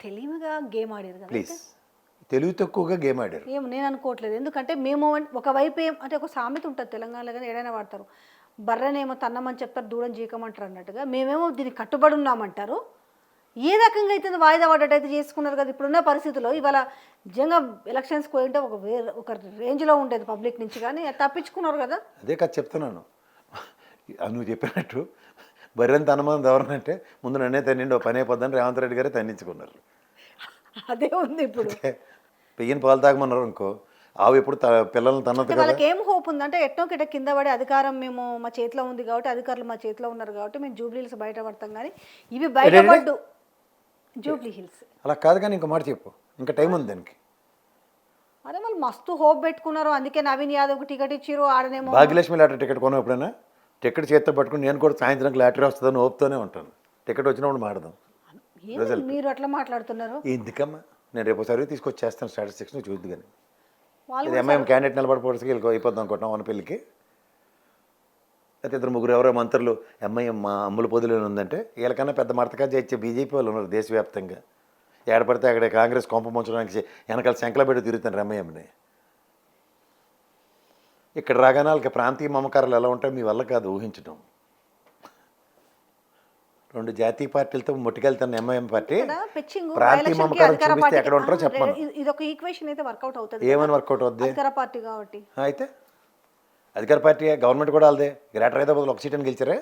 తెలివిగా గేమ్ ఆడారు కదా. ప్లీజ్, తెలివి తక్కువగా గేమ్ ఆడారు. ఏం నేను అనుకోవట్లేదు, ఎందుకంటే మేము ఒకవైపు ఏం అంటే ఒక సామెత ఉంటుంది తెలంగాణలో కానీ ఏదైనా వాడతారు, బర్రెనేమో తన్నమని చెప్తారు దూడం జీకమంటారు అన్నట్టుగా మేమేమో దీనికి కట్టుబడి ఉన్నామంటారు. ఏ రకంగా అయితే వాయిదా పడ్డట్టయితే చేసుకున్నారు కదా ఇప్పుడున్న పరిస్థితుల్లో. ఇవాళ నిజంగా ఎలక్షన్స్కి పోయింటే ఒక రేంజ్లో ఉండేది పబ్లిక్ నుంచి, కానీ తప్పించుకున్నారు కదా. అదే కదా చెప్తున్నాను. నువ్వు చెప్పినట్టు బర్రెని తనమని ఎవరనంటే ముందు నన్నే తన్నిండి ఓ పని అయిపోద్దని రేవంత్ రెడ్డి గారే తన్నించుకున్నారు. అదే ఉంది ఇప్పుడు. పెయ్యని పాలు తాగమన్నారు అనుకో, ఆవు ఎప్పుడు పిల్లల్ని తన్నదు కదా. వాళ్ళకి ఏం హోప్ ఉందంటే ఎట్టో కిట కింద పడే అధికారం మేము మా చేతిలో ఉంది కాబట్టి, అధికారులు మా చేతిలో ఉన్నారు కాబట్టి మేము జూబ్లీహిల్స్ బయటపడతాం, కానీ ఇవి బయటపడ్డు జూబ్లీ హిల్స్. అలా కాదు, కానీ ఇంకో మాట చెప్పు, ఇంకా టైం ఉంది దానికి. అరే వాళ్ళు మస్తు హోప్ పెట్టుకున్నారు, అందుకే నవీన్ యాదవ్కి టికెట్ ఇచ్చారు. ఆడనేమో భాగ్యలక్ష్మి లాటరీ టికెట్ కొన్నావు ఎప్పుడైనా? టికెట్ చేతితో పట్టుకుని నేను కూడా సాయంత్రం లాటరీ వస్తుందని ఓపుతూనే ఉంటాను. టికెట్ వచ్చినప్పుడు మాడదాం. మీరు అట్లా మాట్లాడుతున్నారు ఎందుకమ్మా, నేను రేపు సర్వీ తీసుకొచ్చేస్తాను స్టాటిస్టిక్స్, నువ్వు చూద్దు. కానీ వాళ్ళు ఇది ఎంఐఎం క్యాండిడేట్ నిలబడిపోవడానికి అయిపోద్దాం అనుకుంటున్నాం మన పెళ్ళికి. అయితే ఇద్దరు ముగ్గురు ఎవరో మంత్రులు ఎంఐఎం మా అమ్ముల పొదిలో ఉందంటే వీళ్ళకన్నా పెద్ద మడతగా చేయించే బీజేపీ వాళ్ళు ఉన్నారు దేశవ్యాప్తంగా. ఏడపడితే అక్కడ కాంగ్రెస్ కొంప ముంచడానికి వెనకాల శంకల పెట్టి తిరుగుతాను ఎంఐఎంని. ఇక్కడ రాగానే వాళ్ళకి ప్రాంతీయ మమకారాలు ఎలా ఉంటాయో మీ వల్ల కాదు ఊహించడం. రెండు జాతీయ పార్టీలతో ముట్టుకెళ్తాను ఎంఐఎం పార్టీ, ప్రాంతీయ మమకారం చూపిస్తే ఎక్కడ ఉంటారో చెప్పాను. ఇది ఒక ఈక్వేషన్ అయితే వర్కౌట్ అవుతుంది. ఏమని వర్కౌట్ అవుద్ది? అధికార పార్టీ కాబట్టి. అయితే అధికార పార్టీ గవర్నమెంట్ కూడా వాళ్ళదే. గ్రేటర్ హైదరాబాద్లో ఒక సీట్ అని గెలిచారే.